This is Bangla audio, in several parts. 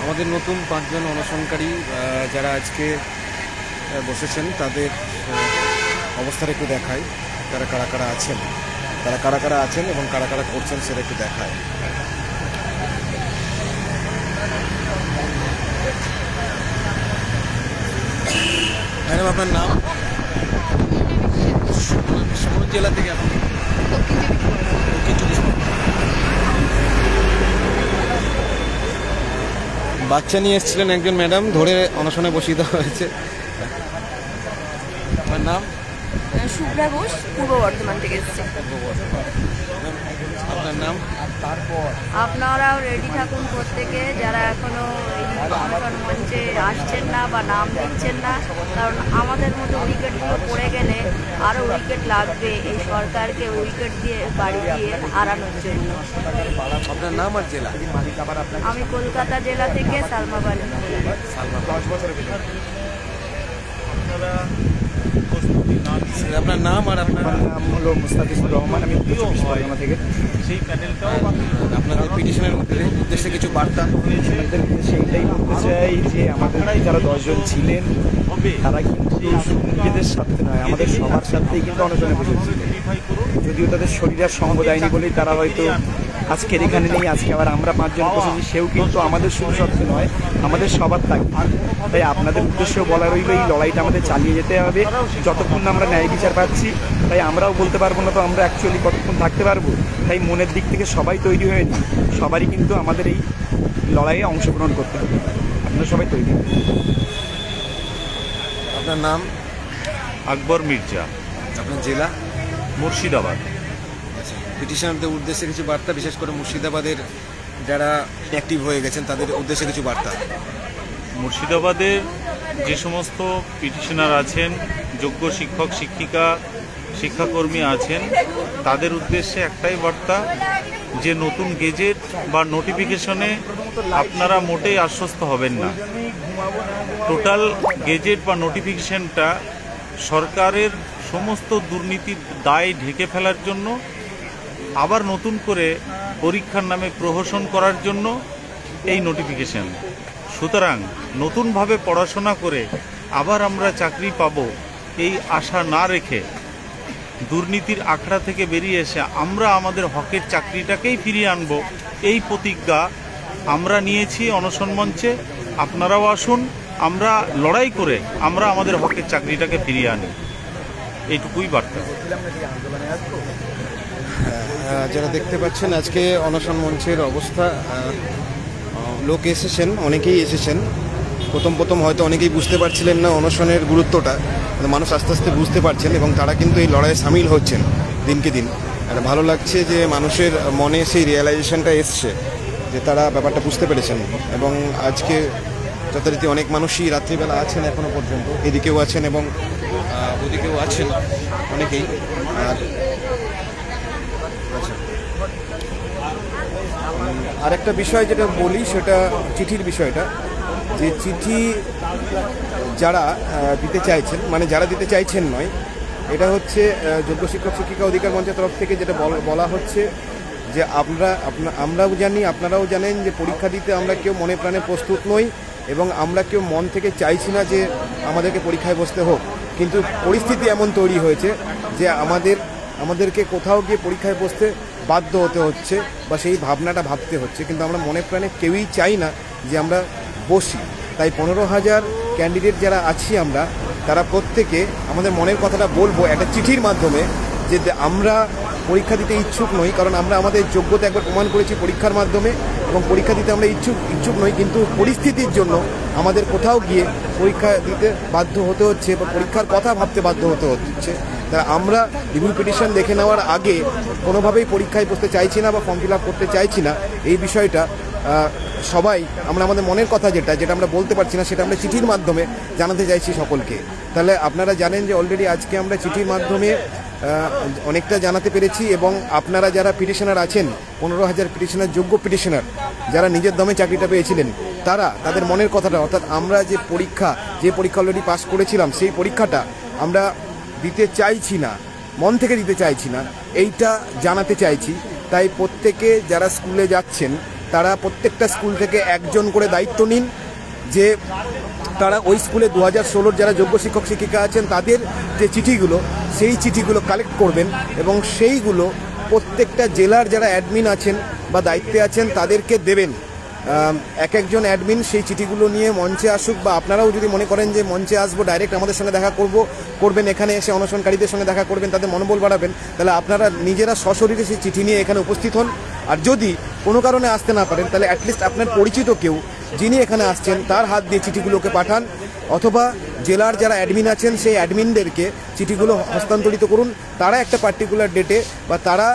আমাদের নতুন 5 জন অনশনকারী যারা আজকে বসেছেন তাদের অবস্থাটা একটু দেখায়। তারা কারা কারা আছেন, এবং কারা কারা করছেন সেটা একটু দেখায়। ম্যাডাম, আপনার নাম? কোন জেলা থেকে আপনি? বাচ্চা নিয়ে এসেছিলেন একজন ম্যাডাম, ধরে অনশনে বসিয়ে দেওয়া হয়েছে। আপনার নাম? শুভ্রা ঘোষ, পূর্ব বর্ধমান থেকে এসেছি। আপনার নাম? আপনারাও রেডি থাকুন প্রত্যেকে, যারা এখনো অনশন মঞ্চে আসছেন না বা নাম দিচ্ছেন না, কারণ আমাদের মতো উইকেটগুলো পড়ে গেলে আরও উইকেট লাগবে এই সরকারকে উইকেট দিয়ে বাড়ি দিয়ে হারানোর জন্য। আপনার নাম আর জেলা? আমি কলকাতা জেলা থেকে সালমা বানু। আপনার নাম? আর আপনার নাম হলো মুস্তাফিজুর রহমান, আমি উত্তর চব্বিশ পরগনা থেকে। সেই প্যানেলটাও আপনাদের পিটিশনের উদ্দেশ্যে কিছু বার্তা? আপনাদের সেইটাই বলতে চাই যে আমাদের যারা 10 জন ছিলেন তারা কিন্তু নিজেদের সাথে নয়, আমাদের সবার সাথেই কিন্তু অনশনে বসেছিলেন। যদিও তাদের শরীরের সঙ্গ দেয়নি বলেই তারা হয়তো আজকের এখানে নেই। আজকে আবার আমরা 5 জন বসেছি, সেও কিন্তু আমাদের শুধু সত্যি নয়, আমাদের সবার থাকে। তাই আপনাদের উদ্দেশ্য বলা রইল, এই লড়াইটা আমাদের চালিয়ে যেতে হবে যতক্ষণ না আমরা ন্যায় বিচার পাচ্ছি। তাই আমরাও বলতে পারবো না তো আমরা অ্যাকচুয়ালি কতক্ষণ থাকতে পারবো। তাই মনের দিক থেকে সবাই তৈরি হয়ে নিই, সবারই কিন্তু আমাদের এই লড়াইয়ে অংশগ্রহণ করতে হবে। আপনারা সবাই তৈরি। আপনার নাম? আকবর মির্জা। আপনার জেলা? মুর্শিদাবাদ। আচ্ছা, পিটিশনারদের উদ্দেশ্যে কিছু বার্তা, বিশেষ করে মুর্শিদাবাদের যারা অ্যাক্টিভ হয়ে গেছেন তাদের উদ্দেশ্যে কিছু বার্তা? মুর্শিদাবাদের যে সমস্ত পিটিশনার আছেন, যোগ্য শিক্ষক শিক্ষিকা শিক্ষাকর্মী আছেন, তাদের উদ্দেশ্যে একটাই বার্তা যে নতুন গেজেট বা নোটিফিকেশনে আপনারা মোটেই আশ্বস্ত হবেন না। টোটাল গেজেট বা নোটিফিকেশনটা সরকারের সমস্ত দুর্নীতির দায় ঢেকে ফেলার জন্য, আবার নতুন করে পরীক্ষার নামে প্রহসন করার জন্য এই নোটিফিকেশন। সুতরাং নতুনভাবে পড়াশোনা করে আবার আমরা চাকরি পাব এই আশা না রেখে দুর্নীতির আখড়া থেকে বেরিয়ে এসে আমরা আমাদের হকের চাকরিটাকেই ফিরিয়ে আনব, এই প্রতিজ্ঞা আমরা নিয়েছি অনশন মঞ্চে। আপনারাও আসুন, আমরা লড়াই করে আমরা আমাদের হকের চাকরিটাকে ফিরিয়ে আনি, এইটুকুই বার্তা। যারা দেখতে পাচ্ছেন আজকে অনশন মঞ্চের অবস্থা, লোক এসেছেন, অনেকেই এসেছেন। প্রথম হয়তো অনেকেই বুঝতে পারছিলেন না অনশনের গুরুত্বটা, মানুষ আস্তে আস্তে বুঝতে পারছেন এবং তারা কিন্তু এই লড়াইয়ে সামিল হচ্ছেন দিনকে দিন। আর ভালো লাগছে যে মানুষের মনে সেই রিয়েলাইজেশনটা এসছে যে তারা ব্যাপারটা বুঝতে পেরেছেন। এবং আজকে যথারীতি অনেক মানুষই রাত্রিবেলা আছেন এখনও পর্যন্ত, এদিকেও আছেন এবং ওদিকেও আছেন অনেকেই। আর আরেকটা বিষয় যেটা বলি সেটা চিঠির বিষয়টা, যে চিঠি যারা দিতে চাইছেন, মানে যারা দিতে চাইছেন নয়, এটা হচ্ছে যোগ্য শিক্ষক শিক্ষিকা অধিকার মঞ্চের তরফ থেকে যেটা বলা হচ্ছে যে আমরাও জানি, আপনারাও জানেন যে পরীক্ষা দিতে আমরা কেউ মনে প্রাণে প্রস্তুত নই এবং আমরা কেউ মন থেকে চাইছি না যে আমাদেরকে পরীক্ষায় বসতে হোক। কিন্তু পরিস্থিতি এমন তৈরি হয়েছে যে আমাদেরকে কোথাও গিয়ে পরীক্ষায় বসতে বাধ্য হতে হচ্ছে বা সেই ভাবনাটা ভাবতে হচ্ছে, কিন্তু আমরা মনে প্রাণে কেউই চাই না যে আমরা বসি। তাই 15,000 ক্যান্ডিডেট যারা আছি আমরা, তারা প্রত্যেকে আমাদের মনের কথাটা বলবো একটা চিঠির মাধ্যমে, যে আমরা পরীক্ষা দিতে ইচ্ছুক নই, কারণ আমরা আমাদের যোগ্যতা একবার প্রমাণ করেছি পরীক্ষার মাধ্যমে এবং পরীক্ষা দিতে আমরা ইচ্ছুক নই, কিন্তু পরিস্থিতির জন্য আমাদের কোথাও গিয়ে পরীক্ষা দিতে বাধ্য হতে হচ্ছে বা পরীক্ষার কথা ভাবতে বাধ্য হতে হচ্ছে। তাই আমরা রিভিউ পিটিশন দেখে নেওয়ার আগে কোনোভাবেই পরীক্ষায় বসতে চাইছি না বা ফর্ম ফিল আপ করতে চাইছি না। এই বিষয়টা সবাই আমরা আমাদের মনের কথা যেটা আমরা বলতে পারছি না, সেটা আমরা চিঠির মাধ্যমে জানাতে চাইছি সকলকে। তাহলে আপনারা জানেন যে অলরেডি আজকে আমরা চিঠির মাধ্যমে অনেকটা জানাতে পেরেছি এবং আপনারা যারা পিটিশনার আছেন, 15,000 পিটিশনার, যোগ্য পিটিশনার যারা নিজের দমে চাকরিটা পেয়েছিলেন, তাদের মনের কথাটা, অর্থাৎ আমরা যে পরীক্ষা অলরেডি পাস করেছিলাম সেই পরীক্ষাটা আমরা দিতে চাইছি না, মন থেকে দিতে চাইছি না, এইটা জানাতে চাইছি। তাই প্রত্যেকে যারা স্কুলে যাচ্ছেন তারা প্রত্যেকটা স্কুল থেকে একজন করে দায়িত্ব নিন যে তারা ওই স্কুলে 2016 যারা যোগ্য শিক্ষক শিক্ষিকা আছেন তাদের যে চিঠিগুলো সেই চিঠিগুলো কালেক্ট করবেন এবং সেইগুলো প্রত্যেকটা জেলার যারা অ্যাডমিন আছেন বা দায়িত্বে আছেন তাদেরকে দেবেন। এক একজন অ্যাডমিন সেই চিঠিগুলো নিয়ে মঞ্চে আসুক, বা আপনারাও যদি মনে করেন যে মঞ্চে আসবো ডাইরেক্ট আমাদের সঙ্গে দেখা করবেন, এখানে এসে অনশনকারীদের সঙ্গে দেখা করবেন, তাদের মনোবল বাড়াবেন, তাহলে আপনারা নিজেরা সশরীরে সেই চিঠি নিয়ে এখানে উপস্থিত হন। আর যদি কোনো কারণে আসতে না পারেন তাহলে অ্যাটলিস্ট আপনার পরিচিত কেউ যিনি এখানে আসছেন তার হাত দিয়ে চিঠিগুলোকে পাঠান, অথবা জেলার যারা অ্যাডমিন আছেন সেই অ্যাডমিনদেরকে চিঠিগুলো হস্তান্তরিত করুন। তারা একটা পার্টিকুলার ডেটে বা তারা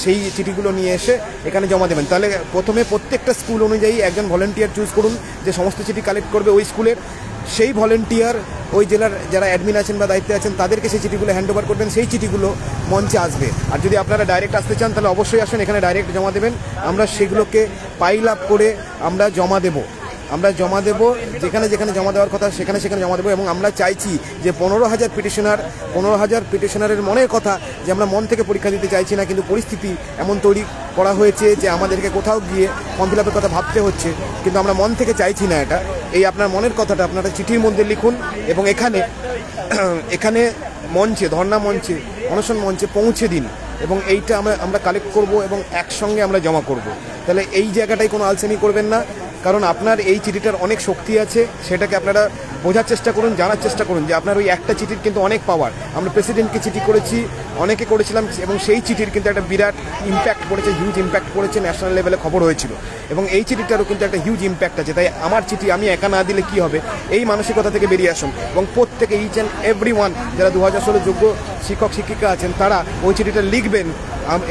সেই চিঠিগুলো নিয়ে এসে এখানে জমা দেবেন। তাহলে প্রথমে প্রত্যেকটা স্কুল অনুযায়ী একজন ভলেন্টিয়ার চুজ করুন যে সমস্ত চিঠি কালেক্ট করবে ওই স্কুলের। সেই ভলেন্টিয়ার ওই জেলার যারা অ্যাডমিন আছেন বা দায়িত্বে আছেন তাদেরকে সেই চিঠিগুলো হ্যান্ড ওভার করবেন, সেই চিঠিগুলো মঞ্চে আসবে। আর যদি আপনারা ডাইরেক্ট আসতে চান তাহলে অবশ্যই আসুন, এখানে ডাইরেক্ট জমা দেবেন। আমরা সেগুলোকে পাইল আপ করে আমরা জমা দেব যেখানে যেখানে জমা দেওয়ার কথা সেখানে জমা দেবো। এবং আমরা চাইছি যে 15,000 পিটিশনারের মনের কথা যে আমরা মন থেকে পরীক্ষা দিতে চাইছি না, কিন্তু পরিস্থিতি এমন তৈরি করা হয়েছে যে আমাদেরকে কোথাও গিয়ে ফর্ম ফিল আপের কথা ভাবতে হচ্ছে, কিন্তু আমরা মন থেকে চাইছি না এটা। এই আপনার মনের কথাটা আপনারা চিঠির মধ্যে লিখুন এবং এখানে মঞ্চে, ধর্ণা মঞ্চে, অনশন মঞ্চে পৌঁছে দিন এবং এইটা আমরা কালেক্ট করব এবং একসঙ্গে আমরা জমা করব। তাহলে এই জায়গাটায় কোনো আলসেমি করবেন না, কারণ আপনার এই চিঠিটার অনেক শক্তি আছে, সেটাকে আপনারা বোঝার চেষ্টা করুন, জানার চেষ্টা করুন যে আপনার ওই একটা চিঠির কিন্তু অনেক পাওয়ার। আমরা প্রেসিডেন্টকে চিঠি করেছি, অনেকে করেছিলাম, এবং সেই চিঠির কিন্তু একটা বিরাট ইম্প্যাক্ট পড়েছে, হিউজ ইম্প্যাক্ট পড়েছে, ন্যাশনাল লেভেলে খবর হয়েছিল, এবং এই চিঠিটারও কিন্তু একটা হিউজ ইম্প্যাক্ট আছে। তাই আমার চিঠি আমি একা না দিলে কি হবে, এই মানসিকতা থেকে বেরিয়ে আসুন এবং প্রত্যেকে ইচ অ্যান্ড এভরি ওয়ান যারা 2016 যোগ্য শিক্ষক শিক্ষিকা আছেন তারা ওই চিঠিটা লিখবেন।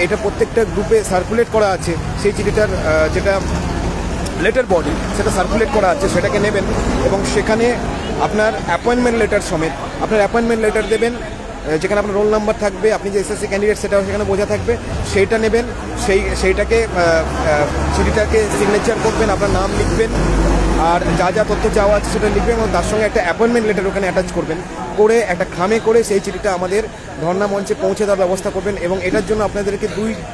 এটা প্রত্যেকটা গ্রুপে সার্কুলেট করা আছে, সেই চিঠিটার যেটা লেটার বডি সেটা সার্কুলেট করা আছে, সেটাকে নেবেন এবং সেখানে আপনার অ্যাপয়েন্টমেন্ট লেটার সমেত আপনার অ্যাপয়েন্টমেন্ট লেটার দেবেন, যেখানে আপনার রোল নাম্বার থাকবে, আপনি যে এসএসসি ক্যান্ডিডেট সেটাও সেখানে বোঝা থাকবে, সেইটা নেবেন। সেইটাকে চিঠিটাকে সিগনেচার করবেন, আপনার নাম লিখবেন আর যা তথ্য চাওয়া আছে সেটা লিখবেন এবং তার সঙ্গে একটা অ্যাপয়েন্টমেন্ট লেটার ওখানে অ্যাটাচ করবেন, করে একটা খামে করে সেই চিঠিটা আমাদের ধর্ণা মঞ্চে পৌঁছে দেওয়ার ব্যবস্থা করবেন। এবং এটার জন্য আপনাদেরকে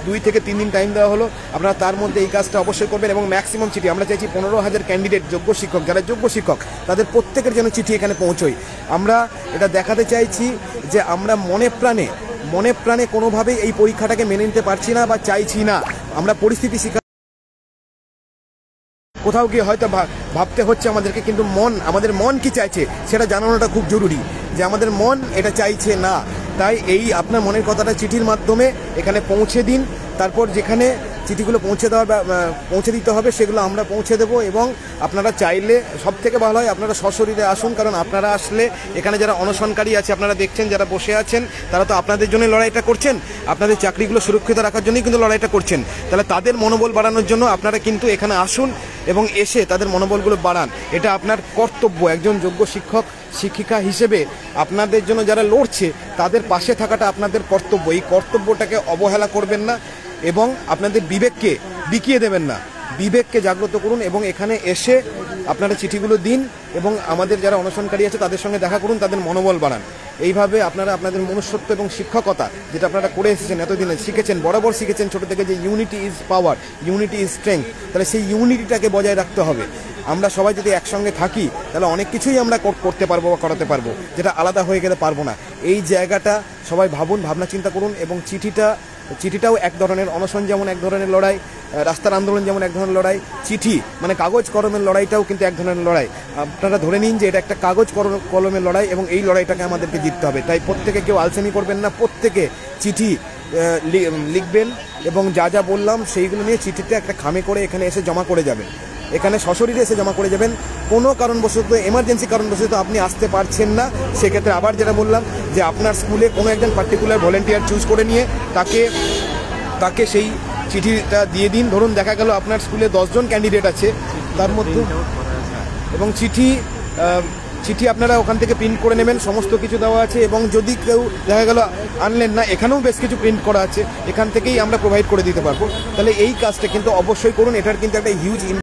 2 থেকে 3 দিন টাইম দেওয়া হলো, আপনারা তার মধ্যে এই কাজটা অবশ্যই করবেন। এবং ম্যাক্সিমাম চিঠি আমরা চাইছি 15,000 ক্যান্ডিডেট যোগ্য শিক্ষক, যারা যোগ্য শিক্ষক তাদের প্রত্যেকের যেন চিঠি এখানে পৌঁছয়। আমরা এটা দেখাতে চাইছি যে আমরা মনে প্রাণে কোনোভাবেই এই পরীক্ষাটাকে মেনে নিতে পারছি না বা চাইছি না। আমরা পরিস্থিতি কোথাও গিয়ে হয়তো ভাবতে হচ্ছে আমাদেরকে, কিন্তু আমাদের মন কি চাইছে সেটা জানানোটা খুব জরুরি, যে আমাদের মন এটা চাইছে না। তাই এই আপনার মনের কথাটা চিঠির মাধ্যমে এখানে পৌঁছে দিন, তারপর যেখানে চিঠিগুলো পৌঁছে দিতে হবে সেগুলো আমরা পৌঁছে দেবো। এবং আপনারা চাইলে সব থেকে ভালো হয় আপনারা সশরীরে আসুন, কারণ আপনারা আসলে এখানে যারা অনশনকারী আছে আপনারা দেখছেন, যারা বসে আছেন তারা তো আপনাদের জন্য লড়াইটা করছেন, আপনাদের চাকরিগুলো সুরক্ষিত রাখার জন্যই কিন্তু লড়াইটা করছেন। তাহলে তাদের মনোবল বাড়ানোর জন্য আপনারা কিন্তু এখানে আসুন এবং এসে তাদের মনোবলগুলো বাড়ান। এটা আপনার কর্তব্য, একজন যোগ্য শিক্ষক শিক্ষিকা হিসেবে আপনাদের জন্য যারা লড়ছে তাদের পাশে থাকাটা আপনাদের কর্তব্য। এই কর্তব্যটাকে অবহেলা করবেন না এবং আপনাদের বিবেককে বিকিয়ে দেবেন না, বিবেককে জাগ্রত করুন এবং এখানে এসে আপনারা চিঠিগুলো দিন এবং আমাদের যারা অনশনকারী আছে তাদের সঙ্গে দেখা করুন, তাদের মনোবল বাড়ান। এইভাবে আপনারা আপনাদের মনুষ্যত্ব এবং শিক্ষকতা যেটা আপনারা করে এসেছেন, এতদিনে শিখেছেন, বরাবর শিখেছেন ছোটো থেকে, যে unity is power, unity is strength, তাহলে সেই ইউনিটিটাকে বজায় রাখতে হবে। আমরা সবাই যদি একসঙ্গে থাকি তাহলে অনেক কিছুই আমরা করতে পারবো বা করাতে পারবো, যেটা আলাদা হয়ে গেলে পারবো না। এই জায়গাটা সবাই ভাবনা চিন্তা করুন। এবং চিঠিটাও এক ধরনের, অনশন যেমন এক ধরনের লড়াই, রাস্তার আন্দোলন যেমন এক ধরনের লড়াই, চিঠি মানে কাগজ কলমের লড়াইটাও কিন্তু এক ধরনের লড়াই। আপনারা ধরে নিন যে এটা একটা কাগজ কলমের লড়াই এবং এই লড়াইটাকে আমাদেরকে জিততে হবে। তাই প্রত্যেকে কেউ আলসেমি করবেন না, প্রত্যেকে চিঠি লিখবেন এবং যা বললাম সেইগুলো নিয়ে চিঠিতে একটা খামে করে এখানে এসে জমা করে যাবেন, এখানে সশরীরে এসে জমা করে যাবেন। কোনো কারণবশত, এমার্জেন্সি কারণবশত আপনি আসতে পারছেন না, সেক্ষেত্রে আবার যেটা বললাম যে আপনার স্কুলে কোনো একজন পার্টিকুলার ভলেন্টিয়ার চুজ করে নিয়ে তাকে সেই চিঠিটা দিয়ে দিন। ধরুন দেখা গেল আপনার স্কুলে 10 জন ক্যান্ডিডেট আছে, তার মধ্যে এবং চিঠি আপনারা ওখান থেকে প্রিন্ট করে নেবেন, সমস্ত কিছু দেওয়া আছে। এবং যদি কেউ দেখা গেল আনলেন না, এখানেও বেশ কিছু প্রিন্ট করা আছে, এখান থেকেই আমরা প্রোভাইড করে দিতে পারবো। তাহলে এই কাজটা কিন্তু অবশ্যই করুন, এটার কিন্তু একটা হিউজ